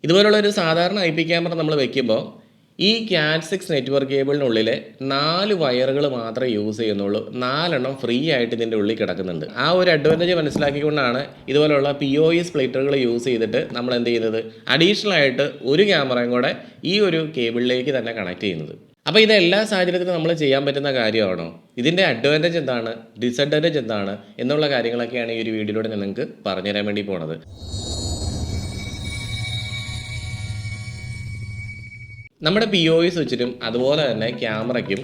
ഇതുപോലുള്ള ഒരു സാധാരണ IP ക്യാമറ നമ്മൾ വെക്കുമ്പോൾ ഈ CAT6 നെറ്റ്വർക്ക് കേബിളിനുള്ളിൽ 4 വയറുകൾ മാത്രമേ യൂസ് ചെയ്യുന്നുള്ളൂ. 4 എണ്ണം ഫ്രീ ആയിട്ട് ഇതിൻ്റെ ഉള്ളിൽ കിടക്കുന്നുണ്ട്. ആ ഒരു അഡ്വാൻറ്റേജ് മനസ്സിലാക്കിക്കൊണ്ടാണ് ഇതുപോലുള്ള PoE സ്പ്ലിറ്ററുകൾ യൂസ് ചെയ്തിട്ട് നമ്മൾ എന്ത് ചെയ്യുന്നത്, അഡീഷണൽ ആയിട്ട് ഒരു ക്യാമറയും കൂടെ ഈ ഒരു കേബിളിലേക്ക് തന്നെ കണക്ട് ചെയ്യുന്നത്. അപ്പോൾ ഇത് എല്ലാ സാഹചര്യത്തിലും നമ്മൾ ചെയ്യാൻ പറ്റുന്ന കാര്യമാണോ? ഇതിൻ്റെ അഡ്വാൻറ്റേജ് എന്താണ്, ഡിസഡ്വാൻറ്റേജ് എന്താണ് എന്നുള്ള കാര്യങ്ങളൊക്കെയാണ് ഈ ഒരു വീഡിയോയിലൂടെ ഞാൻ നിങ്ങൾക്ക് പറഞ്ഞുതരാൻ വേണ്ടി പോണത്. നമ്മുടെ PoE സ്വിച്ചിനും അതുപോലെ തന്നെ ക്യാമറയ്ക്കും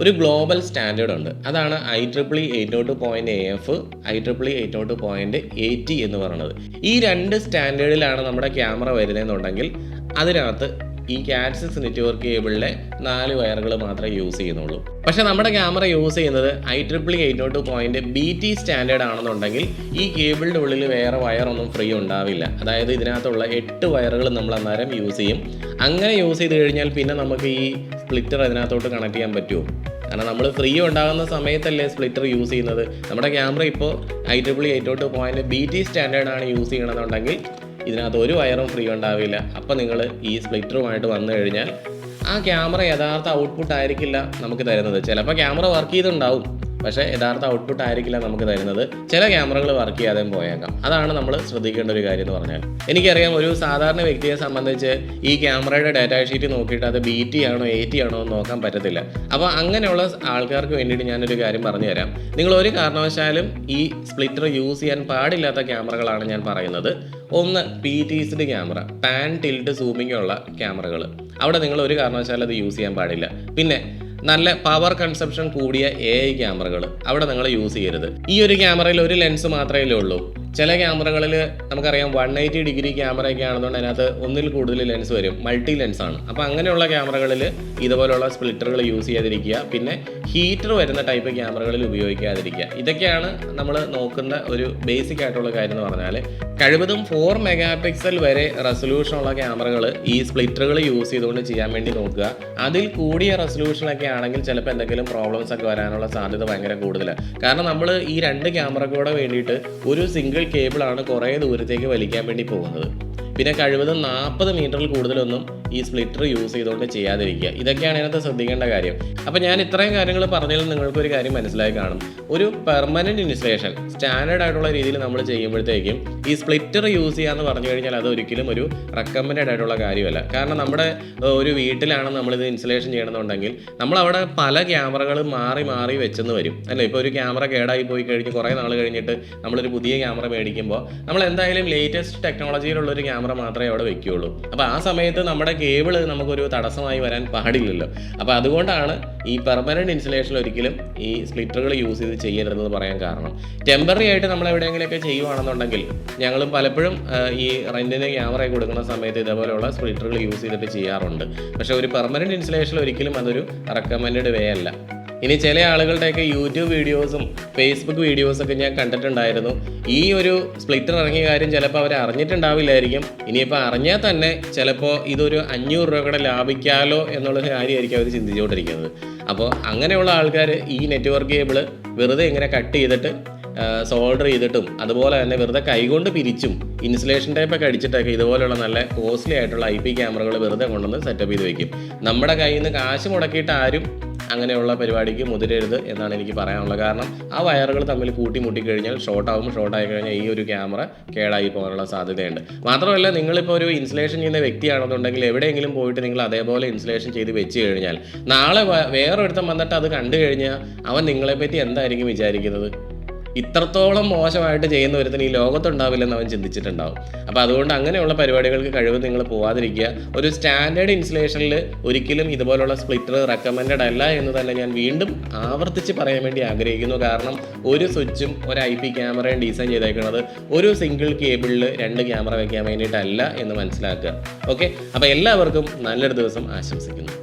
ഒരു ഗ്ലോബൽ സ്റ്റാൻഡേർഡ് ഉണ്ട്. അതാണ് IEEE 802.AF, IEEE 802.AT എന്ന് പറയുന്നത്. ഈ 2 സ്റ്റാൻഡേർഡിലാണ് നമ്മുടെ ക്യാമറ വരുന്നതെന്നുണ്ടെങ്കിൽ അതിനകത്ത് ഈ CAT6 നെറ്റ്വർക്ക് കേബിളിലെ 4 വയറുകൾ മാത്രമേ യൂസ് ചെയ്യുന്നുള്ളൂ. പക്ഷേ നമ്മുടെ ക്യാമറ യൂസ് ചെയ്യുന്നത് IEEE 802.BT സ്റ്റാൻഡേർഡ് ആണെന്നുണ്ടെങ്കിൽ ഈ കേബിളിൻ്റെ ഉള്ളിൽ വേറെ വയറൊന്നും ഫ്രീ ഉണ്ടാവില്ല. അതായത് ഇതിനകത്തുള്ള 8 വയറുകൾ നമ്മൾ അന്നേരം യൂസ് ചെയ്യും. അങ്ങനെ യൂസ് ചെയ്ത് കഴിഞ്ഞാൽ പിന്നെ നമുക്ക് ഈ സ്പ്ലിറ്റർ അതിനകത്തോട്ട് കണക്ട് ചെയ്യാൻ പറ്റുമോ? കാരണം നമ്മൾ ഫ്രീ ഉണ്ടാകുന്ന സമയത്തല്ലേ സ്പ്ലിറ്റർ യൂസ് ചെയ്യുന്നത്. നമ്മുടെ ക്യാമറ ഇപ്പോൾ IEEE 802.BT സ്റ്റാൻഡേർഡാണ് യൂസ് ചെയ്യണമെന്നുണ്ടെങ്കിൽ ഇതിനകത്ത് ഒരു വയറും ഫ്രീ ഉണ്ടാവില്ല. അപ്പോൾ നിങ്ങൾ ഈ സ്പ്ലിറ്ററുമായിട്ട് വന്നു കഴിഞ്ഞാൽ ആ ക്യാമറ യഥാർത്ഥ ഔട്ട്പുട്ട് ആയിരിക്കില്ല നമുക്ക് തരുന്നത്. ചിലപ്പോൾ ക്യാമറ വർക്ക് ചെയ്തിട്ടുണ്ടാവും, പക്ഷേ യഥാർത്ഥ ഔട്ട്പുട്ട് ആയിരിക്കില്ല നമുക്ക് തരുന്നത്. ചില ക്യാമറകൾ വർക്ക് ചെയ്യാതെ പോയേക്കാം. അതാണ് നമ്മൾ ശ്രദ്ധിക്കേണ്ട ഒരു കാര്യം എന്ന് പറഞ്ഞാൽ. എനിക്കറിയാം, ഒരു സാധാരണ വ്യക്തിയെ സംബന്ധിച്ച് ഈ ക്യാമറയുടെ ഡാറ്റാ ഷീറ്റ് നോക്കിയിട്ട് അത് BT ആണോ AT ആണോ എന്ന് നോക്കാൻ പറ്റത്തില്ല. അപ്പോൾ അങ്ങനെയുള്ള ആൾക്കാർക്ക് വേണ്ടിയിട്ട് ഞാനൊരു കാര്യം പറഞ്ഞു തരാം. നിങ്ങൾ ഒരു കാരണവശാലും ഈ സ്പ്ലിറ്റർ യൂസ് ചെയ്യാൻ പാടില്ലാത്ത ക്യാമറകളാണ് ഞാൻ പറയുന്നത്. ഒന്ന്, PTSD camera, pan tilt zooming ഉള്ള ക്യാമറകൾ. അവിടെ നിങ്ങൾ ഒരു കാരണവശാലും അത് യൂസ് ചെയ്യാൻ പാടില്ല. പിന്നെ നല്ല പവർ കൺസപ്ഷൻ കൂടിയ AI ക്യാമറകൾ, അവിടെ നിങ്ങൾ യൂസ് ചെയ്യരുത്. ഈ ഒരു ക്യാമറയിൽ ഒരു ലെൻസ് മാത്രമേ ഉള്ളൂ. ചില ക്യാമറകളിൽ നമുക്കറിയാം 180 ഡിഗ്രി ക്യാമറയൊക്കെ ആണെന്നുകൊണ്ട് അതിനകത്ത് ഒന്നിൽ കൂടുതൽ ലെൻസ് വരും, മൾട്ടി ലെൻസാണ്. അപ്പോൾ അങ്ങനെയുള്ള ക്യാമറകളിൽ ഇതുപോലുള്ള സ്പ്ലിറ്ററുകൾ യൂസ് ചെയ്യാതിരിക്കുക. പിന്നെ ഹീറ്റർ വരുന്ന ടൈപ്പ് ക്യാമറകളിൽ ഉപയോഗിക്കാതിരിക്കുക. ഇതൊക്കെയാണ് നമ്മൾ നോക്കുന്ന ഒരു ബേസിക് ആയിട്ടുള്ള കാര്യം എന്ന് പറഞ്ഞാൽ. കഴിവതും 4 മെഗാപിക്സൽ വരെ റെസൊല്യൂഷനുള്ള ക്യാമറകൾ ഈ സ്പ്ലിറ്ററുകൾ യൂസ് ചെയ്തുകൊണ്ട് ചെയ്യാൻ വേണ്ടി നോക്കുക. അതിൽ കൂടിയ റെസൊല്യൂഷനൊക്കെ ആണെങ്കിൽ ചിലപ്പോൾ എന്തെങ്കിലും പ്രോബ്ലംസ് ഒക്കെ വരാനുള്ള സാധ്യത ഭയങ്കര കൂടുതലാണ്. കാരണം നമ്മൾ ഈ 2 ക്യാമറയ്ക്കൂടെ വേണ്ടിയിട്ട് ഒരു സിംഗിൾ കേബിളാണ് കുറേ ദൂരത്തേക്ക് വലിക്കാൻ വേണ്ടി പോകുന്നത്. പിന്നെ കഴിവതും 40 മീറ്ററിൽ കൂടുതലൊന്നും ഈ സ്പ്ലിറ്റർ യൂസ് ചെയ്തുകൊണ്ട് ചെയ്യാതിരിക്കുക. ഇതൊക്കെയാണ് ഇതിനകത്ത് ശ്രദ്ധിക്കേണ്ട കാര്യം. അപ്പോൾ ഞാൻ ഇത്രയും കാര്യങ്ങൾ പറഞ്ഞാൽ നിങ്ങൾക്കൊരു കാര്യം മനസ്സിലായി കാണും. ഒരു പെർമനൻറ്റ് ഇൻസ്റ്റലേഷൻ സ്റ്റാൻഡേർഡ് ആയിട്ടുള്ള രീതിയിൽ നമ്മൾ ചെയ്യുമ്പോഴത്തേക്കും ഈ സ്പ്ലിറ്റർ യൂസ് ചെയ്യാമെന്ന് പറഞ്ഞു കഴിഞ്ഞാൽ അത് ഒരിക്കലും ഒരു റെക്കമെൻഡഡ് ആയിട്ടുള്ള കാര്യമല്ല. കാരണം നമ്മുടെ ഒരു വീട്ടിലാണ് നമ്മളിത് ഇൻസ്റ്റലേഷൻ ചെയ്യണമെന്നുണ്ടെങ്കിൽ നമ്മളവിടെ പല ക്യാമറകളും മാറി മാറി വെച്ചെന്ന് വരും അല്ലേ. ഇപ്പോൾ ഒരു ക്യാമറ കേടായി പോയി കഴിഞ്ഞ് കുറേ നാൾ കഴിഞ്ഞിട്ട് നമ്മളൊരു പുതിയ ക്യാമറ മേടിക്കുമ്പോൾ നമ്മൾ എന്തായാലും ലേറ്റസ്റ്റ് ടെക്നോളജിയിലുള്ളൊരു ക്യാമറ മാത്രമേ അവിടെ വെക്കുകയുള്ളൂ. അപ്പോൾ ആ സമയത്ത് നമ്മുടെ കേബിള് നമുക്കൊരു തടസ്സമായി വരാൻ പാടില്ലല്ലോ. അപ്പോൾ അതുകൊണ്ടാണ് ഈ പെർമനൻറ്റ് ഇൻസ്റ്റലേഷനിൽ ഒരിക്കലും ഈ സ്പ്ലിറ്ററുകൾ യൂസ് ചെയ്ത് ചെയ്യരുതെന്ന് പറയാൻ കാരണം. ടെമ്പററി ആയിട്ട് നമ്മൾ എവിടെയെങ്കിലുമൊക്കെ ചെയ്യുവാണെന്നുണ്ടെങ്കിൽ ഞങ്ങളും പലപ്പോഴും ഈ റെൻറ്റിന് ക്യാമറ കൊടുക്കുന്ന സമയത്ത് ഇതേപോലെയുള്ള സ്പ്ലിറ്ററുകൾ യൂസ് ചെയ്തിട്ട് ചെയ്യാറുണ്ട്. പക്ഷേ ഒരു പെർമനൻറ്റ് ഇൻസ്റ്റലേഷനിൽ ഒരിക്കലും അതൊരു റെക്കമെൻഡഡ് വേ അല്ല. ഇനി ചില ആളുകളുടെയൊക്കെ യൂട്യൂബ് വീഡിയോസും ഫേസ്ബുക്ക് വീഡിയോസൊക്കെ ഞാൻ കണ്ടിട്ടുണ്ടായിരുന്നു. ഈ ഒരു സ്പ്ലിറ്റർ ഇറങ്ങിയ കാര്യം ചിലപ്പോൾ അവർ അറിഞ്ഞിട്ടുണ്ടാവില്ലായിരിക്കും. ഇനിയിപ്പോൾ അറിഞ്ഞാൽ തന്നെ ചിലപ്പോൾ ഇതൊരു 500 രൂപ കൂടെ ലാഭിക്കാമല്ലോ എന്നുള്ളൊരു കാര്യമായിരിക്കും അവർ ചിന്തിച്ചുകൊണ്ടിരിക്കുന്നത്. അപ്പോൾ അങ്ങനെയുള്ള ആൾക്കാർ ഈ നെറ്റ്വർക്ക് കേബിൾ വെറുതെ ഇങ്ങനെ കട്ട് ചെയ്തിട്ട് സോൾഡർ ചെയ്തിട്ടും അതുപോലെ തന്നെ വെറുതെ കൈകൊണ്ട് പിരിച്ചും ഇൻസുലേഷൻ ടൈപ്പൊക്കെ അടിച്ചിട്ടൊക്കെ ഇതുപോലെയുള്ള നല്ല കോസ്റ്റ്ലി ആയിട്ടുള്ള IP ക്യാമറകൾ വെറുതെ കൊണ്ടുവന്ന് സെറ്റപ്പ് ചെയ്ത് വയ്ക്കും. നമ്മുടെ കയ്യിൽ നിന്ന് കാശ് മുടക്കിയിട്ട് ആരും അങ്ങനെയുള്ള പരിപാടിക്ക് മുതിരരുത് എന്നാണ് എനിക്ക് പറയാനുള്ളത്. കാരണം ആ വയറുകൾ തമ്മിൽ കൂട്ടിമുട്ടിക്കഴിഞ്ഞാൽ ഷോർട്ടായി കഴിഞ്ഞാൽ ഈ ഒരു ക്യാമറ കേടായി പോകാനുള്ള സാധ്യതയുണ്ട്. മാത്രമല്ല, നിങ്ങളിപ്പോൾ ഒരു ഇൻസ്റ്റലേഷൻ ചെയ്യുന്ന വ്യക്തിയാണെന്നുണ്ടെങ്കിൽ എവിടെയെങ്കിലും പോയിട്ട് നിങ്ങൾ അതേപോലെ ഇൻസ്റ്റലേഷൻ ചെയ്ത് വെച്ച് കഴിഞ്ഞാൽ നാളെ വേറൊരുത്തം വന്നിട്ട് അത് കണ്ടു കഴിഞ്ഞാൽ അവൻ നിങ്ങളെപ്പറ്റി എന്തായിരിക്കും വിചാരിക്കുന്നത്? ഇത്രത്തോളം മോശമായിട്ട് ചെയ്യുന്ന ഒരുത്തിന് ഈ ലോകത്തുണ്ടാവില്ലെന്ന് അവൻ ചിന്തിച്ചിട്ടുണ്ടാവും. അപ്പോൾ അതുകൊണ്ട് അങ്ങനെയുള്ള പരിപാടികൾക്ക് കഴിവ് നിങ്ങൾ പോവാതിരിക്കുക. ഒരു സ്റ്റാൻഡേർഡ് ഇൻസ്റ്റലേഷനിൽ ഒരിക്കലും ഇതുപോലുള്ള സ്പ്ലിറ്റർ റെക്കമെൻഡഡ് അല്ല എന്ന് തന്നെ ഞാൻ വീണ്ടും ആവർത്തിച്ച് പറയാൻ വേണ്ടി ആഗ്രഹിക്കുന്നു. കാരണം ഒരു സ്വിച്ചും ഒരു IP ക്യാമറയും ഡിസൈൻ ചെയ്തേക്കുന്നത് ഒരു സിംഗിൾ കേബിളിൽ 2 ക്യാമറ വയ്ക്കാൻ വേണ്ടിയിട്ടല്ല എന്ന് മനസ്സിലാക്കുക. ഓക്കെ, അപ്പോൾ എല്ലാവർക്കും നല്ലൊരു ദിവസം ആശംസിക്കുന്നു.